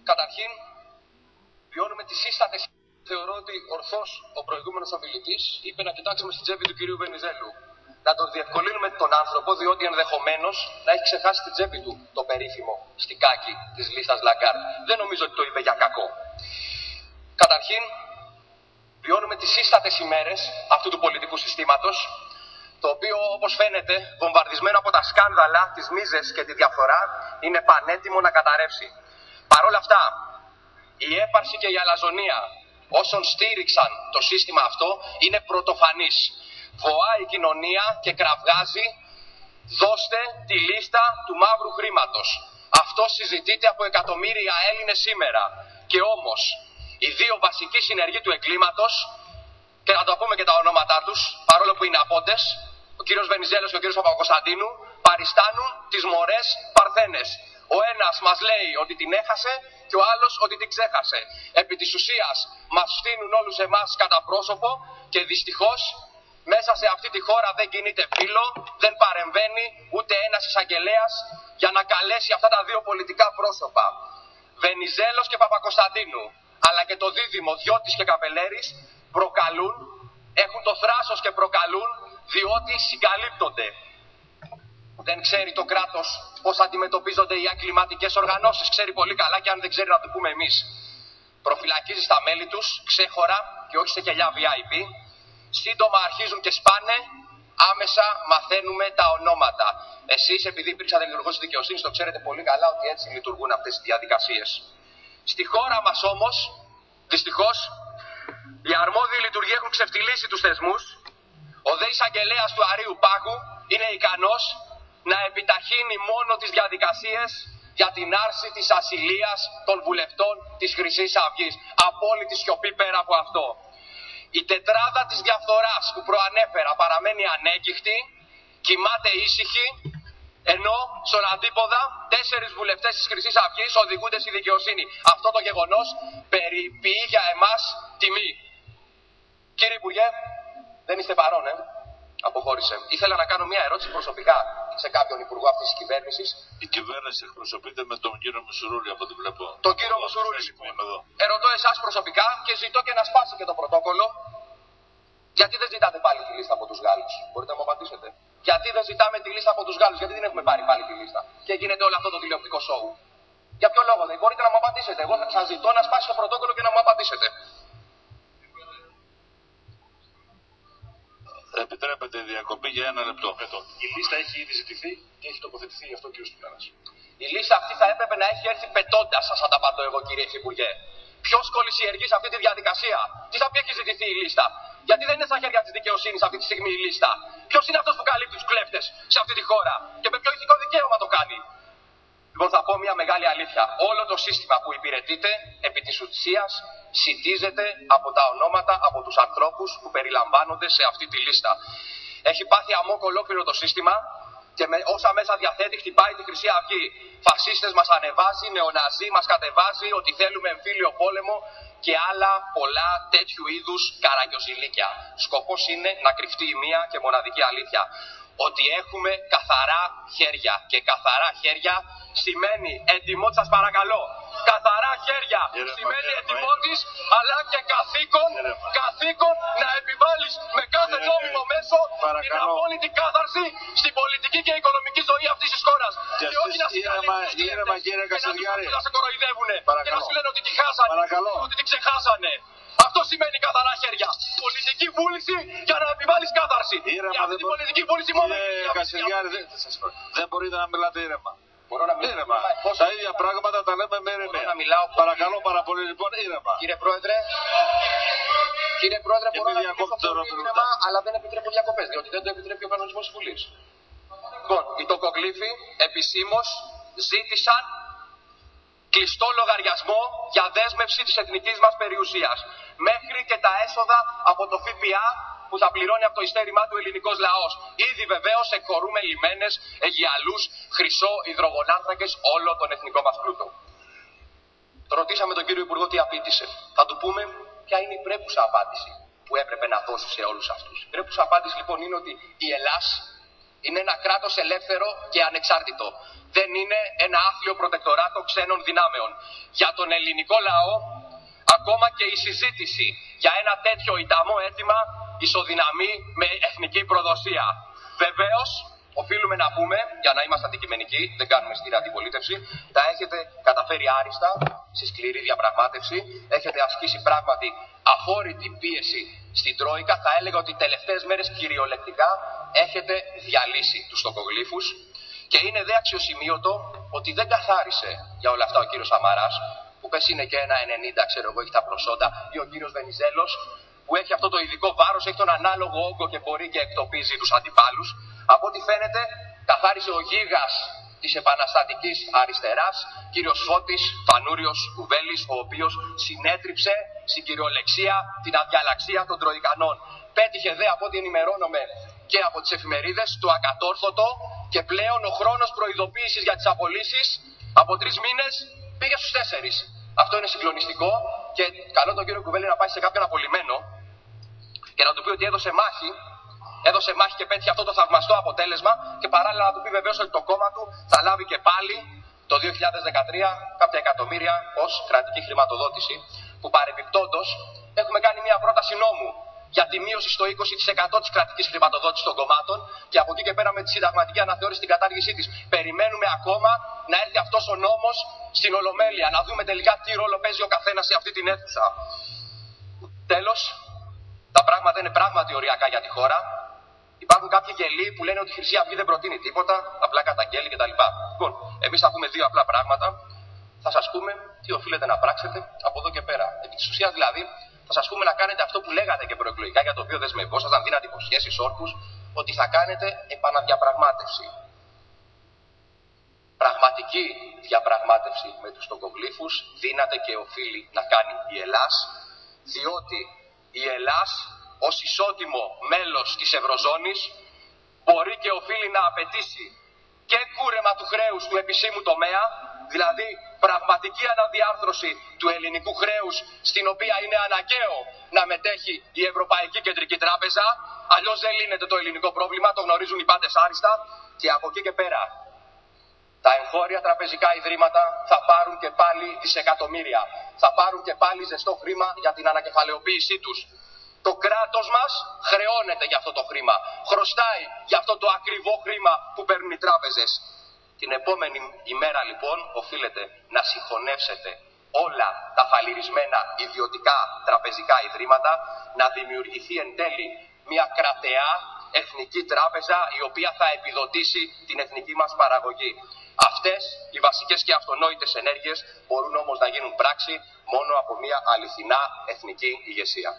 Καταρχήν, βιώνουμε τις σύστατες. Θεωρώ ότι ορθώς ο προηγούμενος ομιλητής είπε να κοιτάξουμε στην τσέπη του κυρίου Βενιζέλου. Να τον διευκολύνουμε τον άνθρωπο, διότι ενδεχομένως να έχει ξεχάσει την τσέπη του το περίφημο στικάκι της λίστας Λαγκάρντ. Δεν νομίζω ότι το είπε για κακό. Καταρχήν, βιώνουμε τις σύστατες ημέρες αυτού του πολιτικού συστήματος, το οποίο, όπως φαίνεται, βομβαρδισμένο από τα σκάνδαλα, τις μίζες και τη διαφθορά, είναι πανέτοιμο να καταρρεύσει. Παρ' όλα αυτά, η έπαρση και η αλαζονία όσων στήριξαν το σύστημα αυτό είναι πρωτοφανής. Βοάει η κοινωνία και κραυγάζει, δώστε τη λίστα του μαύρου χρήματος. Αυτό συζητείται από εκατομμύρια Έλληνες σήμερα. Και όμως, οι δύο βασικοί συνεργοί του εγκλήματος, και να το πούμε και τα ονόματά τους, παρόλο που είναι απόντες, ο κύριος Βενιζέλος και ο κύριος Παπακοσταντίνου, παριστάνουν τις μωρές παρθένες. Ο ένας μας λέει ότι την έχασε και ο άλλος ότι την ξέχασε. Επί της ουσίας μας φτύνουν όλους εμάς κατά πρόσωπο και δυστυχώς μέσα σε αυτή τη χώρα δεν κινείται φύλλο, δεν παρεμβαίνει ούτε ένας εισαγγελέας για να καλέσει αυτά τα δύο πολιτικά πρόσωπα. Βενιζέλος και Παπακοσταντίνου, αλλά και το δίδυμο Διώτης και Καπελέρης προκαλούν, έχουν το θράσος και προκαλούν διότι συγκαλύπτονται. Δεν ξέρει το κράτος πώς αντιμετωπίζονται οι εγκληματικές οργανώσεις. Ξέρει πολύ καλά και αν δεν ξέρει να το πούμε εμείς. Προφυλακίζει στα μέλη τους ξέχωρα και όχι σε κελιά VIP. Σύντομα αρχίζουν και σπάνε. Άμεσα μαθαίνουμε τα ονόματα. Εσείς, επειδή υπήρξατε λειτουργός της δικαιοσύνης, το ξέρετε πολύ καλά ότι έτσι λειτουργούν αυτές οι διαδικασίες. Στη χώρα μας όμως, δυστυχώς, οι αρμόδιοι λειτουργοί έχουν ξεφτυλίσει τους θεσμούς. Ο δε εισαγγελέας του Αρείου Πάγου είναι ικανός να επιταχύνει μόνο τις διαδικασίες για την άρση της ασυλίας των βουλευτών της Χρυσής Αυγής. Απόλυτη σιωπή πέρα από αυτό. Η τετράδα της διαφθοράς που προανέφερα παραμένει ανέγκυχτη, κοιμάται ήσυχη, ενώ στον αντίποδα 4 βουλευτές της Χρυσής Αυγής οδηγούνται στη δικαιοσύνη. Αυτό το γεγονός περιποιεί για εμάς τιμή. Κύριε Υπουργέ, δεν είστε παρόν, Αποχώρησε. Ήθελα να κάνω μια ερώτηση προσωπικά σε κάποιον υπουργό αυτής της κυβέρνησης. Η κυβέρνηση εκπροσωπείται με τον κύριο Μουσουρούλη, από ό,τι βλέπω. Τον κύριο Μουσουρούλη. Ερωτώ εσάς προσωπικά και ζητώ και να σπάσει και το πρωτόκολλο. Γιατί δεν ζητάτε πάλι τη λίστα από τους Γάλλους? Μπορείτε να μου απαντήσετε. Γιατί δεν ζητάμε τη λίστα από τους Γάλλους? Γιατί δεν έχουμε πάρει πάλι τη λίστα? Και γίνεται όλο αυτό το τηλεοπτικό σόου. Για ποιο λόγο δεν μπορείτε να μου απαντήσετε? Εγώ σας ζητώ να σπάσει το πρωτόκολλο και να μου απαντήσετε. Επιτρέπετε διακοπή για 1 λεπτό. Η λίστα έχει ήδη ζητηθεί και έχει τοποθετηθεί γι' αυτό ο κ. Στυλάρας. Η λίστα αυτή θα έπρεπε να έχει έρθει πετώντας, σας απαντώ εγώ, κύριε Υφυπουργέ. Ποιος κολυσιεργεί σε αυτή τη διαδικασία? Τι θα πει έχει ζητηθεί η λίστα? Γιατί δεν είναι στα χέρια της δικαιοσύνης αυτή τη στιγμή η λίστα? Ποιος είναι αυτός που καλύπτει τους κλέφτες σε αυτή τη χώρα? Και με ποιο ηθικό δικαίωμα το κάνει? Λοιπόν, θα πω μια μεγάλη αλήθεια. Όλο το σύστημα που υπηρετείται επί της ουσίας σιτίζεται από τα ονόματα, από τους ανθρώπους που περιλαμβάνονται σε αυτή τη λίστα. Έχει πάθει αμόκ ολόκληρο το σύστημα και με όσα μέσα διαθέτει χτυπάει τη Χρυσή Αυγή. Φασίστες μας ανεβάζει, νεοναζί μας κατεβάζει, ότι θέλουμε εμφύλιο πόλεμο και άλλα πολλά τέτοιου είδους καραγκιοζηλίκια. Σκοπός είναι να κρυφτεί η μία και μοναδική αλήθεια. Ότι έχουμε καθαρά χέρια. Και καθαρά χέρια σημαίνει εντιμότητα, σας παρακαλώ. Καθαρά χέρια σημαίνει εντιμότητα, αλλά και καθήκον να επιβάλλεις με κάθε νόμιμο μέσο την απόλυτη κάθαρση στην πολιτική και οικονομική ζωή αυτής της χώρας. Και όχι να συγκαλύψουν και να σε κοροϊδεύουνε και να σου λένε ότι τη χάσανε, ότι τη ξεχάσανε. Αυτό σημαίνει καθαρά χέρια. Πολιτική βούληση για να επιβάλλεις κάθαρση. Ήρεμα, την πολιτική βούληση μόνο. Κασιδιάρη, δεν μπορείτε να μιλάτε ήρεμα. Μπορώ να μιλάω. Ήρεμα. Τα ίδια πράγματα τα λέμε με ηρεμία. Παρακαλώ πάρα πολύ, λοιπόν, ήρεμα. Κύριε Πρόεδρε, μπορώ να μιλήσω ήρεμα, αλλά δεν επιτρέπω διακοπές, διότι δεν το επιτρέπει ο κανονισμός της Βουλής. Λοιπόν, οι τοκογλύφοι επισήμως ζήτησαν κλειστό λογαριασμό για δέσμευση της εθνικής μας περιουσίας. Μέχρι και τα έσοδα από το ΦΠΑ που θα πληρώνει από το ειστέρημά του ελληνικός λαός. Ήδη βεβαίως εκχωρούμε λιμένες, αιγιαλούς, χρυσό, υδρογονάνθρακες, όλο τον εθνικό μας πλούτο. Ρωτήσαμε τον κύριο Υπουργό τι απήντησε. Θα του πούμε ποια είναι η πρέπουσα απάντηση που έπρεπε να δώσει σε όλους αυτούς. Η πρέπουσα απάντηση λοιπόν είναι ότι η Ελλάς Είναι ένα κράτος ελεύθερο και ανεξάρτητο. Δεν είναι ένα άθλιο προτεκτοράτο ξένων δυνάμεων. Για τον ελληνικό λαό, ακόμα και η συζήτηση για ένα τέτοιο ηταμό αίτημα ισοδυναμεί με εθνική προδοσία. Βεβαίως, οφείλουμε να πούμε, για να είμαστε αντικειμενικοί, δεν κάνουμε σκληρή αντιπολίτευση, τα έχετε καταφέρει άριστα στη σκληρή διαπραγμάτευση. Έχετε ασκήσει πράγματι αφόρητη πίεση στην Τρόικα. Θα έλεγα ότι τελευταίες μέρες κυριολεκτικά έχετε διαλύσει τους τοκογλύφους. Και είναι δε αξιοσημείωτο ότι δεν καθάρισε για όλα αυτά ο κύριος Σαμαράς, που πες είναι και ένα 90, ξέρω εγώ, έχει τα προσόντα, ή ο κύριος Βενιζέλος, που έχει αυτό το ειδικό βάρος, έχει τον ανάλογο όγκο και μπορεί και εκτοπίζει τους αντιπάλους. Από ό,τι φαίνεται, καθάρισε ο γίγας της επαναστατικής αριστεράς, κύριος Φώτης Φανούριος Κουβέλης, ο οποίος συνέτριψε στην κυριολεξία την αδιαλαξία των Τροικανών. Πέτυχε δε, από ό,τι ενημερώνομαι και από τις εφημερίδες, το ακατόρθωτο, και πλέον ο χρόνος προειδοποίησης για τις απολύσεις από 3 μήνες πήγε στους 4. Αυτό είναι συγκλονιστικό και καλό τον κύριο Κουβέλη να πάει σε κάποιον απολυμένο και να του πει ότι έδωσε μάχη και πέτυχε αυτό το θαυμαστό αποτέλεσμα, και παράλληλα να του πει βεβαίως ότι το κόμμα του θα λάβει και πάλι το 2013 κάποια εκατομμύρια ως κρατική χρηματοδότηση, που παρεπιπτόντως έχουμε κάνει μια πρόταση νόμου για τη μείωση στο 20% της κρατικής χρηματοδότησης των κομμάτων, και από εκεί και πέρα με τη συνταγματική αναθεώρηση στην κατάργησή της. Περιμένουμε ακόμα να έρθει αυτός ο νόμος στην Ολομέλεια, να δούμε τελικά τι ρόλο παίζει ο καθένας σε αυτή την αίθουσα. Τέλος, τα πράγματα είναι πράγματι οριακά για τη χώρα. Υπάρχουν κάποιοι γελοί που λένε ότι η Χρυσή Αυγή δεν προτείνει τίποτα, απλά καταγγέλει κτλ. Λοιπόν, εμείς θα πούμε 2 απλά πράγματα. Θα σας πούμε τι οφείλετε να πράξετε από εδώ και πέρα. Επί της ουσίας δηλαδή, θα σας πούμε να κάνετε αυτό που λέγατε και προεκλογικά, για το οποίο δεσμευόσασταν, δίνατε υποσχέσεις, όρκους, ότι θα κάνετε επαναδιαπραγμάτευση. Πραγματική διαπραγμάτευση με τους τοκογλύφους δύναται και οφείλει να κάνει η Ελλάς, διότι η Ελλάς ως ισότιμο μέλος της Ευρωζώνης μπορεί και οφείλει να απαιτήσει και κούρεμα του χρέους του επισήμου τομέα, δηλαδή πραγματική αναδιάρθρωση του ελληνικού χρέους, στην οποία είναι αναγκαίο να μετέχει η Ευρωπαϊκή Κεντρική Τράπεζα, αλλιώς δεν λύνεται το ελληνικό πρόβλημα, το γνωρίζουν οι πάντες άριστα, και από εκεί και πέρα τα εγχώρια τραπεζικά ιδρύματα θα πάρουν και πάλι δισεκατομμύρια, θα πάρουν και πάλι ζεστό χρήμα για την ανακεφαλαιοποίησή τους. Το κράτος μας χρεώνεται για αυτό το χρήμα, χρωστάει για αυτό το ακριβό χρήμα που παίρνουν οι τράπεζες. Την επόμενη ημέρα λοιπόν οφείλετε να συγχωνεύσετε όλα τα φαλιρισμένα ιδιωτικά τραπεζικά ιδρύματα, να δημιουργηθεί εν τέλει μια κρατεά εθνική τράπεζα, η οποία θα επιδοτήσει την εθνική μας παραγωγή. Αυτές οι βασικές και αυτονόητες ενέργειες μπορούν όμως να γίνουν πράξη μόνο από μια αληθινά εθνική ηγεσία.